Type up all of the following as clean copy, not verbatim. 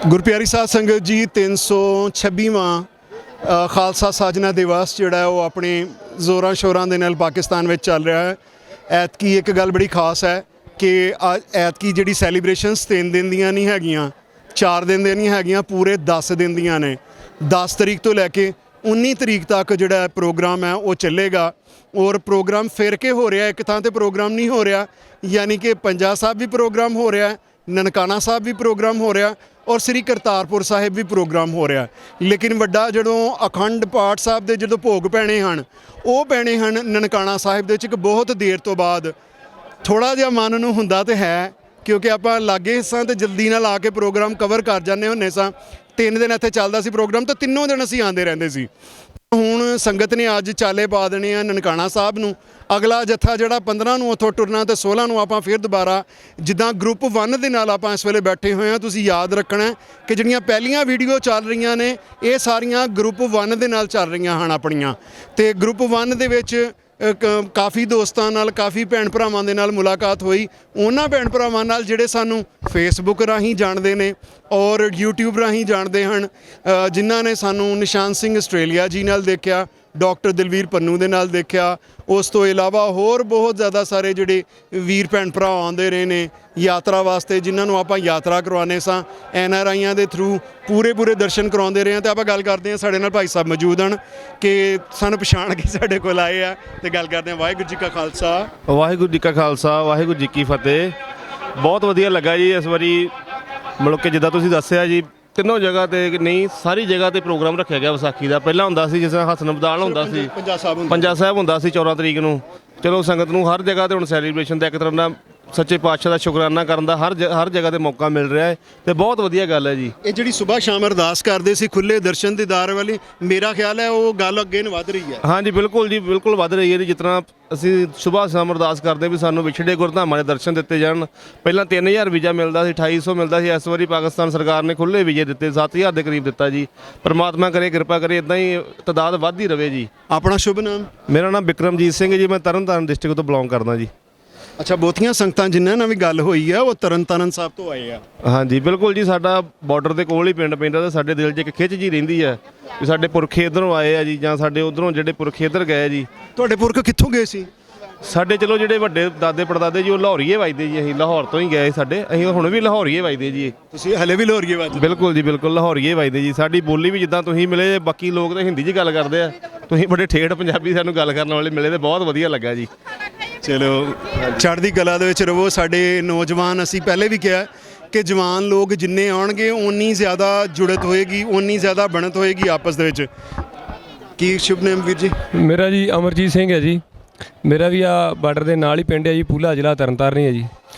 ਗੁਰਪਿਆਰੀ ਸਾਧ ਸੰਗਤ ਜੀ 326ਵਾਂ ਖਾਲਸਾ ਸਾਜਨਾ ਦਿਵਸ ਜਿਹੜਾ ਉਹ ਆਪਣੇ ਜ਼ੋਰਾਂ ਸ਼ੋਰਾਂ ਦੇ ਨਾਲ ਪਾਕਿਸਤਾਨ ਵਿੱਚ ਚੱਲ ਰਿਹਾ ਹੈ। ਐਤਕੀ ਇੱਕ ਗੱਲ ਬੜੀ ਖਾਸ ਹੈ ਕਿ ਐਤਕੀ ਜਿਹੜੀ ਸੈਲੀਬ੍ਰੇਸ਼ਨਸ 3 ਦਿਨ ਦੀਆਂ ਨਹੀਂ ਹੈਗੀਆਂ, 4 ਦਿਨ ਦੀਆਂ ਨਹੀਂ ਹੈਗੀਆਂ, ਪੂਰੇ 10 ਦਿਨ ਦੀਆਂ ਨੇ। 10 ਤਰੀਕ ਤੋਂ ਲੈ ਕੇ 19 ਤਰੀਕ ਤੱਕ ਜਿਹੜਾ ਪ੍ਰੋਗਰਾਮ ਹੈ ਉਹ ਚੱਲੇਗਾ। ਔਰ ਪ੍ਰੋਗਰਾਮ ਫਿਰ ਕੇ ਹੋ ਰਿਹਾ, ਇੱਕ ਥਾਂ ਤੇ ਪ੍ਰੋਗਰਾਮ ਨਹੀਂ ਹੋ ਰਿਹਾ, ਯਾਨੀ ਕਿ ਪੰਜਾ ਸਾਹਿਬ ਵੀ ਪ੍ਰੋਗਰਾਮ ਹੋ ਰਿਹਾ, ਨਨਕਾਣਾ ਸਾਹਿਬ ਵੀ ਪ੍ਰੋਗਰਾਮ ਹੋ ਰਿਹਾ ਔਰ ਸ੍ਰੀ ਕਰਤਾਰਪੁਰ ਸਾਹਿਬ ਵੀ ਪ੍ਰੋਗਰਾਮ ਹੋ ਰਿਹਾ। ਲੇਕਿਨ ਵੱਡਾ ਜਦੋਂ ਅਖੰਡ ਪਾਠ ਸਾਹਿਬ ਦੇ ਜਦੋਂ ਭੋਗ ਪੈਣੇ ਹਨ, ਉਹ ਪੈਣੇ ਹਨ ਨਨਕਾਣਾ ਸਾਹਿਬ ਦੇ ਵਿੱਚ ਇੱਕ ਬਹੁਤ ਦੇਰ ਤੋਂ ਬਾਅਦ। ਥੋੜ੍ਹਾ ਜਿਹਾ ਮਨ ਨੂੰ ਹੁੰਦਾ ਤਾਂ ਹੈ ਕਿਉਂਕਿ ਆਪਾਂ ਲਾਗੇ ਸਾਂ ਤੇ ਜਲਦੀ ਨਾਲ ਆ ਕੇ ਪ੍ਰੋਗਰਾਮ ਕਵਰ ਕਰ ਜਾਂਦੇ ਹੁੰਦੇ ਸਾਂ। 3 ਦਿਨ ਇੱਥੇ ਚੱਲਦਾ ਸੀ ਪ੍ਰੋਗਰਾਮ, ਤਾਂ ਤਿੰਨੋਂ ਦਿਨ ਅਸੀਂ ਆਉਂਦੇ ਰਹਿੰਦੇ ਸੀ। ਹੁਣ ਸੰਗਤ ਨੇ ਅੱਜ ਚਾਲੇ ਪਾ ਦੇਣੇ ਆ ਨਨਕਾਣਾ ਸਾਹਿਬ ਨੂੰ। ਅਗਲਾ ਜੱਥਾ ਜਿਹੜਾ 15 ਨੂੰ ਉੱਥੋਂ ਟੁਰਨਾ ਤੇ 16 ਨੂੰ ਆਪਾਂ ਫਿਰ ਦੁਬਾਰਾ ਜਿੱਦਾਂ ਗਰੁੱਪ 1 ਦੇ ਨਾਲ ਆਪਾਂ ਇਸ ਵੇਲੇ ਬੈਠੇ ਹੋਏ ਹਾਂ। ਤੁਸੀਂ ਯਾਦ ਰੱਖਣਾ ਕਿ ਜਿਹੜੀਆਂ ਪਹਿਲੀਆਂ ਵੀਡੀਓ ਚੱਲ ਰਹੀਆਂ ਨੇ ਇਹ ਸਾਰੀਆਂ ਗਰੁੱਪ 1 ਦੇ ਨਾਲ ਚੱਲ ਰਹੀਆਂ ਹਨ ਆਪਣੀਆਂ। ਤੇ ਗਰੁੱਪ 1 ਦੇ ਵਿੱਚ ਕਾਫੀ ਦੋਸਤਾਂ ਨਾਲ, ਕਾਫੀ ਭੈਣ ਭਰਾਵਾਂ ਦੇ ਨਾਲ ਮੁਲਾਕਾਤ ਹੋਈ। ਉਹਨਾਂ ਭੈਣ ਭਰਾਵਾਂ ਨਾਲ ਜਿਹੜੇ ਸਾਨੂੰ ਫੇਸਬੁੱਕ ਰਾਹੀਂ ਜਾਣਦੇ ਨੇ ਔਰ YouTube ਰਾਹੀਂ ਜਾਣਦੇ ਹਨ, ਜਿਨ੍ਹਾਂ ਨੇ ਸਾਨੂੰ ਨਿਸ਼ਾਨ ਸਿੰਘ ਆਸਟ੍ਰੇਲੀਆ ਜੀ ਨਾਲ ਦੇਖਿਆ, ਡਾਕਟਰ ਦਲਵੀਰ ਪੰਨੂ ਦੇ ਨਾਲ ਦੇਖਿਆ। ਉਸ ਤੋਂ ਇਲਾਵਾ ਹੋਰ ਬਹੁਤ ਜ਼ਿਆਦਾ ਸਾਰੇ ਜਿਹੜੇ ਵੀਰ ਭੈਣ ਭਰਾ ਆਉਂਦੇ ਰਹੇ ਨੇ ਯਾਤਰਾ ਵਾਸਤੇ, ਜਿਨ੍ਹਾਂ ਨੂੰ ਆਪਾਂ ਯਾਤਰਾ ਕਰਵਾਉਂਦੇ ਸਾਂ NRIਆਂ ਦੇ ਥਰੂ, ਪੂਰੇ ਦਰਸ਼ਨ ਕਰਾਉਂਦੇ ਰਹੇ ਹਾਂ। ਅਤੇ ਆਪਾਂ ਗੱਲ ਕਰਦੇ ਹਾਂ, ਸਾਡੇ ਨਾਲ ਭਾਈ ਸਾਹਿਬ ਮੌਜੂਦ ਹਨ ਕਿ ਸਾਨੂੰ ਪਛਾਣ ਕੇ ਸਾਡੇ ਕੋਲ ਆਏ ਆ, ਅਤੇ ਗੱਲ ਕਰਦੇ ਹਾਂ। ਵਾਹਿਗੁਰੂ ਜੀ ਕਾ ਖਾਲਸਾ। ਵਾਹਿਗੁਰੂ ਜੀ ਕਾ ਖਾਲਸਾ, ਵਾਹਿਗੁਰੂ ਜੀ ਕੀ ਫਤਿਹ। ਬਹੁਤ ਵਧੀਆ ਲੱਗਾ ਜੀ ਇਸ ਵਾਰੀ, ਮਤਲਬ ਕਿ ਜਿੱਦਾਂ ਤੁਸੀਂ ਦੱਸਿਆ ਜੀ, ਤਿੰਨੋਂ ਜਗ੍ਹਾ ਤੇ ਨਹੀਂ, ਸਾਰੀ ਜਗ੍ਹਾ ਤੇ ਪ੍ਰੋਗਰਾਮ ਰੱਖਿਆ ਗਿਆ ਵਿਸਾਖੀ ਦਾ। ਪਹਿਲਾਂ ਹੁੰਦਾ ਸੀ ਜਿਸ ਤਰ੍ਹਾਂ ਹਸਨਬਦਾਲ ਹੁੰਦਾ ਸੀ, ਪੰਜਾ ਸਾਹਿਬ ਹੁੰਦਾ ਸੀ 14 ਤਰੀਕ ਨੂੰ। ਚਲੋ ਸੰਗਤ ਨੂੰ ਹਰ ਜਗ੍ਹਾ ਤੇ ਹੁਣ ਸੈਲੀਬ੍ਰੇਸ਼ਨ ਦਾ ਇੱਕ ਤਰ੍ਹਾਂ ਦਾ ਸੱਚੇ ਪਾਤਸ਼ਾਹ ਦਾ ਸ਼ੁਕਰਾਨਾ ਕਰਨ ਦਾ ਹਰ ਜਗ੍ਹਾ ਤੇ ਮੌਕਾ ਮਿਲ ਰਿਹਾ ਹੈ ਤੇ ਬਹੁਤ ਵਧੀਆ ਗੱਲ ਹੈ ਜੀ। ਇਹ ਜਿਹੜੀ ਸੁਬਾਹ ਸ਼ਾਮ ਅਰਦਾਸ ਕਰਦੇ ਸੀ ਖੁੱਲੇ ਦਰਸ਼ਨ ਦੀਦਾਰ ਵਾਲੀ, ਮੇਰਾ ਖਿਆਲ ਹੈ ਉਹ ਗੱਲ ਅੱਗੇ ਨੂੰ ਵੱਧ ਰਹੀ ਹੈ। ਹਾਂਜੀ ਬਿਲਕੁਲ ਜੀ, ਬਿਲਕੁਲ ਵੱਧ ਰਹੀ ਹੈ ਜੀ। ਜਿਸ ਤਰ੍ਹਾਂ ਅਸੀਂ ਸੁਬਾਹ ਸ਼ਾਮ ਅਰਦਾਸ ਕਰਦੇ ਵੀ ਸਾਨੂੰ ਵਿਛੜੇ ਗੁਰਧਾਮਾਂ ਦੇ ਦਰਸ਼ਨ ਦਿੱਤੇ ਜਾਣ। ਪਹਿਲਾਂ 3000 ਵੀਜ਼ਾ ਮਿਲਦਾ ਸੀ, 2800 ਮਿਲਦਾ ਸੀ। ਇਸ ਵਾਰੀ ਪਾਕਿਸਤਾਨ ਸਰਕਾਰ ਨੇ ਖੁੱਲੇ ਵੀਜ਼ੇ ਦਿੱਤੇ, 7000 ਦੇ ਕਰੀਬ ਦਿੱਤਾ ਜੀ। ਪਰਮਾਤਮਾ ਕਰੇ, ਕਿਰਪਾ ਕਰੇ, ਇੱਦਾਂ ਹੀ ਤਾਦਾਦ ਵੱਧਦੀ ਰਹੇ ਜੀ। ਆਪਣਾ ਸ਼ੁਭ ਨਾਮ? ਮੇਰਾ ਨਾਮ ਬਿਕਰਮਜੀਤ ਸਿੰਘ ਜੀ, ਮੈਂ ਤਰਨਤਾਰਨ ਡਿਸਟ੍ਰਿਕਟ ਤੋਂ ਬਿਲੋਂਗ ਕਰਦਾ ਜੀ। ਅੱਛਾ, ਬਹੁਤੀਆਂ ਸੰਗਤਾਂ ਜਿਨ੍ਹਾਂ ਨਾਲ ਵੀ ਗੱਲ ਹੋਈ ਆ ਉਹ ਤਰਨਤਾਰਨ ਸਾਹਿਬ ਤੋਂ ਆਏ ਆ? ਹਾਂਜੀ ਬਿਲਕੁਲ ਜੀ, ਸਾਡਾ ਬਾਰਡਰ ਦੇ ਕੋਲ ਹੀ ਪਿੰਡ ਪੈਂਦਾ ਤੇ ਸਾਡੇ ਦਿਲ 'ਚ ਇੱਕ ਖਿੱਚ ਜੀ ਰਹਿੰਦੀ ਹੈ ਵੀ ਸਾਡੇ ਪੁਰਖੇ ਇੱਧਰੋਂ ਆਏ ਆ ਜੀ, ਜਾਂ ਸਾਡੇ ਉੱਧਰੋਂ ਜਿਹੜੇ ਪੁਰਖੇ ਇੱਧਰ ਗਏ ਜੀ। ਤੁਹਾਡੇ ਪੁਰਖ ਕਿੱਥੋਂ ਗਏ ਸੀ? ਸਾਡੇ ਚਲੋ ਜਿਹੜੇ ਵੱਡੇ ਦਾਦੇ ਪੜਦਾਦੇ ਜੀ ਉਹ ਲਾਹੌਰੀਏ ਵੱਜਦੇ ਜੀ। ਅਸੀਂ ਲਾਹੌਰ ਤੋਂ ਹੀ ਗਏ, ਅਸੀਂ ਹੁਣ ਵੀ ਲਾਹੌਰੀਏ ਵੱਜਦੇ ਜੀ। ਤੁਸੀਂ ਹਲੇ ਵੀ ਲਾਹੌਰੀਏ ਵੱਜਦੇ? ਬਿਲਕੁਲ ਜੀ, ਬਿਲਕੁਲ ਲਾਹੌਰੀਏ ਵੱਜਦੇ ਜੀ। ਸਾਡੀ ਬੋਲੀ ਵੀ ਜਿੱਦਾਂ ਤੁਸੀਂ ਮਿਲੇ, ਬਾਕੀ ਲੋਕ ਤਾਂ ਹਿੰਦੀ 'ਚ ਗੱਲ ਕਰਦੇ ਆ, ਤੁਸੀਂ ਬੜੇ ਠੇਠ ਪੰਜਾਬੀ ਸਾਨੂੰ ਗੱਲ ਕਰਨ ਵਾਲੇ ਮਿਲੇ ਤੇ ਬਹੁਤ ਵਧੀਆ ਲੱਗਾ ਜੀ। ਚਲੋ ਚੜ੍ਹਦੀ ਕਲਾ ਦੇ ਵਿੱਚ ਰਹੋ ਸਾਡੇ ਨੌਜਵਾਨ। ਅਸੀਂ ਪਹਿਲੇ ਵੀ ਕਿਹਾ ਕਿ ਜਵਾਨ ਲੋਕ ਜਿੰਨੇ ਆਉਣਗੇ ਓਨੀ ਜ਼ਿਆਦਾ ਜੁੜਤ ਹੋਏਗੀ, ਓਨੀ ਜ਼ਿਆਦਾ ਬਣਤ ਹੋਏਗੀ ਆਪਸ ਦੇ ਵਿੱਚ। ਕੀ ਸ਼ੁਭ ਨਾਮ ਵੀਰ ਜੀ? ਮੇਰਾ ਜੀ ਅਮਰਜੀਤ ਸਿੰਘ ਹੈ ਜੀ। ਮੇਰਾ ਵੀ ਆ ਬਾਰਡਰ ਦੇ ਨਾਲ ਹੀ ਪਿੰਡ ਹੈ ਜੀ, ਪੂਲਾ ਜ਼ਿਲ੍ਹਾ ਤਰਨਤਾਰਨ ਹੈ ਜੀ।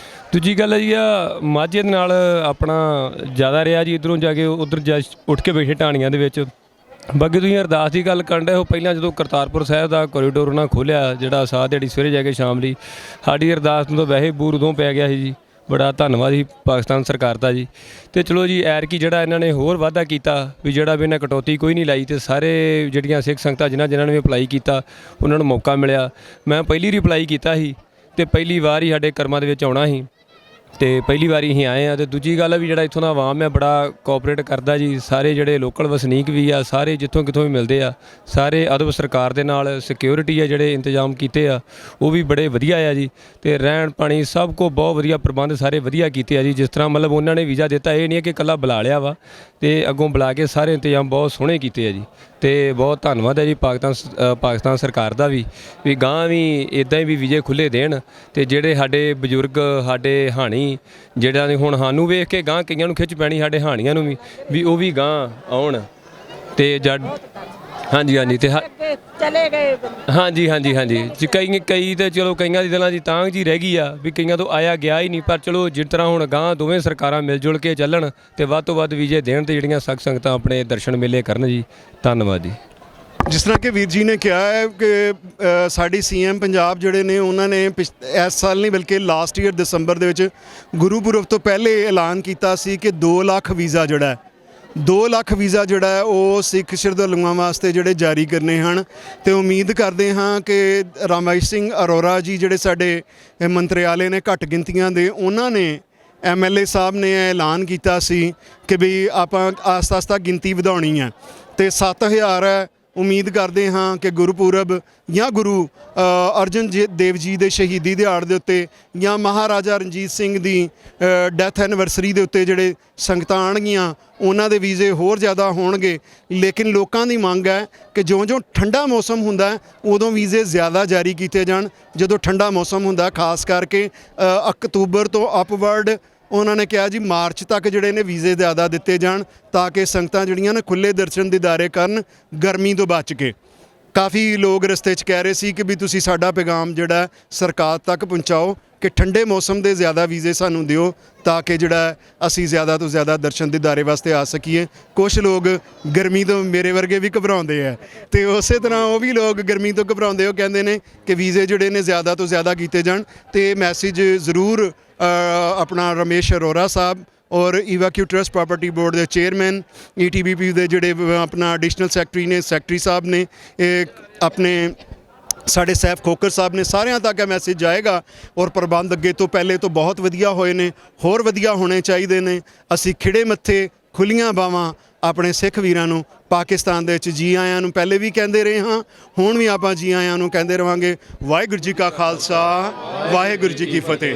ਦੂਜੀ ਗੱਲ ਹੈ ਜੀ ਆ ਮਾਝੇ ਦੇ ਨਾਲ ਆਪਣਾ ਜ਼ਿਆਦਾ ਰਿਹਾ ਜੀ, ਇੱਧਰੋਂ ਜਾ ਕੇ ਉੱਧਰ ਜਾ ਉੱਠ ਕੇ ਬੈਠੇ ਢਾਣੀਆਂ ਦੇ ਵਿੱਚ। ਬਾਕੀ ਤੁਸੀਂ ਅਰਦਾਸ ਦੀ ਗੱਲ ਕਰਨ ਡਏ ਹੋ, ਪਹਿਲਾਂ ਜਦੋਂ ਕਰਤਾਰਪੁਰ ਸਾਹਿਬ ਦਾ ਕੋਰੀਡੋਰ ਉਹਨਾਂ ਖੋਲ੍ਹਿਆ ਜਿਹੜਾ ਸਾਹ ਦਿਹਾੜੀ ਸਵੇਰੇ ਜਾ ਕੇ ਸ਼ਾਮ ਲਈ, ਸਾਡੀ ਅਰਦਾਸ ਨੂੰ ਤਾਂ ਵੈਸੇ ਬੂਰ ਉਦੋਂ ਪੈ ਗਿਆ ਸੀ ਜੀ। ਬੜਾ ਧੰਨਵਾਦ ਜੀ ਪਾਕਿਸਤਾਨ ਸਰਕਾਰ ਦਾ ਜੀ। ਅਤੇ ਚਲੋ ਜੀ ਐਰਕੀ ਜਿਹੜਾ ਇਹਨਾਂ ਨੇ ਹੋਰ ਵਾਧਾ ਕੀਤਾ ਵੀ ਜਿਹੜਾ ਵੀ ਇਹਨਾਂ ਕਟੌਤੀ ਕੋਈ ਨਹੀਂ ਲਾਈ, ਅਤੇ ਸਾਰੇ ਜਿਹੜੀਆਂ ਸਿੱਖ ਸੰਗਤਾਂ ਜਿਨ੍ਹਾਂ ਨੇ ਵੀ ਅਪਲਾਈ ਕੀਤਾ ਉਹਨਾਂ ਨੂੰ ਮੌਕਾ ਮਿਲਿਆ। ਮੈਂ ਪਹਿਲੀ ਵਾਰੀ ਅਪਲਾਈ ਕੀਤਾ ਸੀ ਅਤੇ ਪਹਿਲੀ ਵਾਰ ਹੀ ਸਾਡੇ ਕਰਮਾਂ ਦੇ ਵਿੱਚ ਆਉਣਾ ਸੀ ਅਤੇ ਪਹਿਲੀ ਵਾਰੀ ਅਸੀਂ ਆਏ ਹਾਂ। ਅਤੇ ਦੂਜੀ ਗੱਲ ਵੀ ਜਿਹੜਾ ਇੱਥੋਂ ਦਾ ਆਵਾਮ ਹੈ ਬੜਾ ਕੋਆਪਰੇਟ ਕਰਦਾ ਜੀ। ਸਾਰੇ ਜਿਹੜੇ ਲੋਕਲ ਵਸਨੀਕ ਵੀ ਆ, ਸਾਰੇ ਜਿੱਥੋਂ ਕਿੱਥੋਂ ਵੀ ਮਿਲਦੇ ਆ, ਸਾਰੇ ਅਦਬ ਸਰਕਾਰ ਦੇ ਨਾਲ ਸਿਕਿਉਰਿਟੀ ਆ ਜਿਹੜੇ ਇੰਤਜ਼ਾਮ ਕੀਤੇ ਆ ਉਹ ਵੀ ਬੜੇ ਵਧੀਆ ਆ ਜੀ। ਅਤੇ ਰਹਿਣ ਪਾਣੀ ਸਭ ਕੁਝ ਬਹੁਤ ਵਧੀਆ ਪ੍ਰਬੰਧ ਸਾਰੇ ਵਧੀਆ ਕੀਤੇ ਆ ਜੀ। ਜਿਸ ਤਰ੍ਹਾਂ ਮਤਲਬ ਉਹਨਾਂ ਨੇ ਵੀਜ਼ਾ ਦਿੱਤਾ, ਇਹ ਨਹੀਂ ਹੈ ਕਿ ਇਕੱਲਾ ਬੁਲਾ ਲਿਆ ਵਾ, ਅਤੇ ਅੱਗੋਂ ਬੁਲਾ ਕੇ ਸਾਰੇ ਇੰਤਜ਼ਾਮ ਬਹੁਤ ਸੋਹਣੇ ਕੀਤੇ ਆ ਜੀ। ਅਤੇ ਬਹੁਤ ਧੰਨਵਾਦ ਹੈ ਜੀ ਪਾਕਿਸਤਾਨ ਸਰਕਾਰ ਦਾ ਵੀ ਗਾਂਹ ਵੀ ਇੱਦਾਂ ਹੀ ਵੀ ਵੀਜ਼ੇ ਖੁੱਲ੍ਹੇ ਦੇਣ। ਅਤੇ ਜਿਹੜੇ ਸਾਡੇ ਬਜ਼ੁਰਗ, ਸਾਡੇ ਹਾਣੀ ਜਿਹੜਾ ਹੁਣ ਸਾਨੂੰ ਵੇਖ ਕੇ ਗਾਂਹ ਕਈਆਂ ਨੂੰ ਖਿੱਚ ਪੈਣੀ, ਸਾਡੇ ਹਾਣੀਆਂ ਨੂੰ ਵੀ ਉਹ ਵੀ ਗਾਂਹ ਆਉਣ। ਅਤੇ ਹਾਂਜੀ ਅਤੇ ਚਲੇ ਗਏ। ਹਾਂਜੀ ਕਈ ਤਾਂ ਚਲੋ ਕਈਆਂ ਦੀ ਦਿਲਾਂ ਦੀ ਤਾਂਘ ਜੀ ਰਹਿ ਗਈ ਆ ਵੀ ਕਈਆਂ ਤੋਂ ਆਇਆ ਗਿਆ ਹੀ ਨਹੀਂ। ਪਰ ਚਲੋ ਜਿਸ ਤਰ੍ਹਾਂ ਹੁਣ ਗਾਂਹ ਦੋਵੇਂ ਸਰਕਾਰਾਂ ਮਿਲ ਜੁਲ ਕੇ ਚੱਲਣ ਅਤੇ ਵੱਧ ਤੋਂ ਵੱਧ ਵੀਜ਼ੇ ਦੇਣ ਅਤੇ ਜਿਹੜੀਆਂ ਸੰਗਤਾਂ ਆਪਣੇ ਦਰਸ਼ਨ ਮੇਲੇ ਕਰਨ ਜੀ। ਧੰਨਵਾਦ ਜੀ। ਜਿਸ ਤਰ੍ਹਾਂ ਕਿ ਵੀਰ ਜੀ ਨੇ ਕਿਹਾ ਹੈ ਕਿ ਸਾਡੀ CM ਪੰਜਾਬ ਜਿਹੜੇ ਨੇ ਉਹਨਾਂ ਨੇ ਇਸ ਸਾਲ ਨਹੀਂ ਬਲਕਿ ਲਾਸਟ ਈਅਰ ਦਸੰਬਰ ਦੇ ਵਿੱਚ ਗੁਰੂਪੁਰਬ ਤੋਂ ਪਹਿਲੇ ਐਲਾਨ ਕੀਤਾ ਸੀ ਕਿ 2 ਲੱਖ ਵੀਜ਼ਾ ਜਿਹੜਾ ਹੈ, 2 ਲੱਖ ਵੀਜ਼ਾ ਜਿਹੜਾ ਹੈ ਉਹ ਸਿੱਖ ਸ਼ਰਧਾਲੂਆਂ ਵਾਸਤੇ ਜਿਹੜੇ ਜਾਰੀ ਕਰਨੇ ਹਨ। ਅਤੇ ਉਮੀਦ ਕਰਦੇ ਹਾਂ ਕਿ ਰਾਮੇਸ਼ ਸਿੰਘ ਅਰੋੜਾ ਜੀ ਜਿਹੜੇ ਸਾਡੇ ਮੰਤਰਿਆਲੇ ਨੇ ਘੱਟ ਗਿਣਤੀਆਂ ਦੇ, ਉਹਨਾਂ ਨੇ MLA ਸਾਹਿਬ ਨੇ ਐਲਾਨ ਕੀਤਾ ਸੀ ਕਿ ਵੀ ਆਪਾਂ ਆਸਤਾ ਗਿਣਤੀ ਵਧਾਉਣੀ ਹੈ ਤੇ 7000 ਹੈ। ਉਮੀਦ ਕਰਦੇ ਹਾਂ ਕਿ ਗੁਰਪੁਰਬ ਜਾਂ ਗੁਰੂ ਅਰਜਨ ਦੇਵ ਜੀ ਦੇ ਸ਼ਹੀਦੀ ਦਿਹਾੜ ਦੇ ਉੱਤੇ ਜਾਂ ਮਹਾਰਾਜਾ ਰਣਜੀਤ ਸਿੰਘ ਦੀ ਡੈਥ ਐਨਵਰਸਰੀ ਦੇ ਉੱਤੇ ਜਿਹੜੇ ਸੰਗਤਾਂ ਆਉਣਗੀਆਂ ਉਹਨਾਂ ਦੇ ਵੀਜ਼ੇ ਹੋਰ ਜ਼ਿਆਦਾ ਹੋਣਗੇ। ਲੇਕਿਨ ਲੋਕਾਂ ਦੀ ਮੰਗ ਹੈ ਕਿ ਜਿਉਂ-ਜਿਉਂ ਠੰਡਾ ਮੌਸਮ ਹੁੰਦਾ ਉਦੋਂ ਵੀਜ਼ੇ ਜ਼ਿਆਦਾ ਜਾਰੀ ਕੀਤੇ ਜਾਣ। ਜਦੋਂ ਠੰਡਾ ਮੌਸਮ ਹੁੰਦਾ ਖਾਸ ਕਰਕੇ ਅਕਤੂਬਰ ਤੋਂ ਅਪਵਰਡ ਉਹਨਾਂ ਨੇ ਕਿਹਾ ਜੀ ਮਾਰਚ ਤੱਕ ਜਿਹੜੇ ਨੇ ਵੀਜ਼ੇ ਜ਼ਿਆਦਾ ਦਿੱਤੇ ਜਾਣ ਤਾਂ ਕਿ ਸੰਗਤਾਂ ਜਿਹੜੀਆਂ ਨੇ ਖੁੱਲ੍ਹੇ ਦਰਸ਼ਨ ਦੀਦਾਰੇ ਕਰਨ ਗਰਮੀ ਤੋਂ ਬਚ ਕੇ। ਕਾਫੀ ਲੋਕ ਰਸਤੇ 'ਚ ਕਹਿ ਰਹੇ ਸੀ ਕਿ ਵੀ ਤੁਸੀਂ ਸਾਡਾ ਪੈਗਾਮ ਜਿਹੜਾ ਸਰਕਾਰ ਤੱਕ ਪਹੁੰਚਾਓ ਕਿ ਠੰਡੇ ਮੌਸਮ ਦੇ ਜ਼ਿਆਦਾ ਵੀਜ਼ੇ ਸਾਨੂੰ ਦਿਓ ਤਾਂ ਕਿ ਜਿਹੜਾ ਅਸੀਂ ਜ਼ਿਆਦਾ ਤੋਂ ਜ਼ਿਆਦਾ ਦਰਸ਼ਨ ਦੀਦਾਰੇ ਵਾਸਤੇ ਆ ਸਕੀਏ। ਕੁਝ ਲੋਕ ਗਰਮੀ ਤੋਂ ਮੇਰੇ ਵਰਗੇ ਵੀ ਘਬਰਾਉਂਦੇ ਆ ਤੇ ਉਸੇ ਤਰ੍ਹਾਂ ਉਹ ਵੀ ਲੋਕ ਗਰਮੀ ਤੋਂ ਘਬਰਾਉਂਦੇ ਉਹ ਕਹਿੰਦੇ ਨੇ ਕਿ ਵੀਜ਼ੇ ਜਿਹੜੇ ਨੇ ਜ਼ਿਆਦਾ ਤੋਂ ਜ਼ਿਆਦਾ ਕੀਤੇ ਜਾਣ। ਤੇ ਮੈਸੇਜ ਜ਼ਰੂਰ ਆਪਣਾ ਰਮੇਸ਼ ਅਰੋੜਾ ਸਾਹਿਬ ਔਰ ਈਵਾਕਿਊ ਟਰਸਟ ਪ੍ਰਾਪਰਟੀ ਬੋਰਡ ਦੇ ਚੇਅਰਮੈਨ ETBP ਦੇ ਜਿਹੜੇ ਆਪਣਾ ਐਡੀਸ਼ਨਲ ਸੈਕਟਰੀ ਨੇ ਸੈਕਟਰੀ ਸਾਹਿਬ ਨੇ ਇਹ ਆਪਣੇ ਸਾਡੇ ਸੈਫ ਖੋਕਰ ਸਾਹਿਬ ਨੇ ਸਾਰਿਆਂ ਤੱਕ ਇਹ ਮੈਸੇਜ ਜਾਏਗਾ। ਔਰ ਪ੍ਰਬੰਧ ਅੱਗੇ ਤੋਂ ਪਹਿਲੇ ਤੋਂ ਬਹੁਤ ਵਧੀਆ ਹੋਏ ਨੇ, ਹੋਰ ਵਧੀਆ ਹੋਣੇ ਚਾਹੀਦੇ ਨੇ। ਅਸੀਂ ਖਿੜੇ ਮੱਥੇ ਖੁੱਲੀਆਂ ਬਾਵਾਂ ਆਪਣੇ ਸਿੱਖ ਵੀਰਾਂ ਨੂੰ ਪਾਕਿਸਤਾਨ ਦੇ ਵਿੱਚ ਜੀ ਆਇਆਂ ਨੂੰ ਪਹਿਲੇ ਵੀ ਕਹਿੰਦੇ ਰਹੇ ਹਾਂ, ਹੁਣ ਵੀ ਆਪਾਂ ਜੀ ਆਇਆਂ ਨੂੰ ਕਹਿੰਦੇ ਰਹਾਂਗੇ। ਵਾਹਿਗੁਰੂ ਜੀ ਕਾ ਖਾਲਸਾ, ਵਾਹਿਗੁਰੂ ਜੀ ਕੀ ਫਤਿਹ।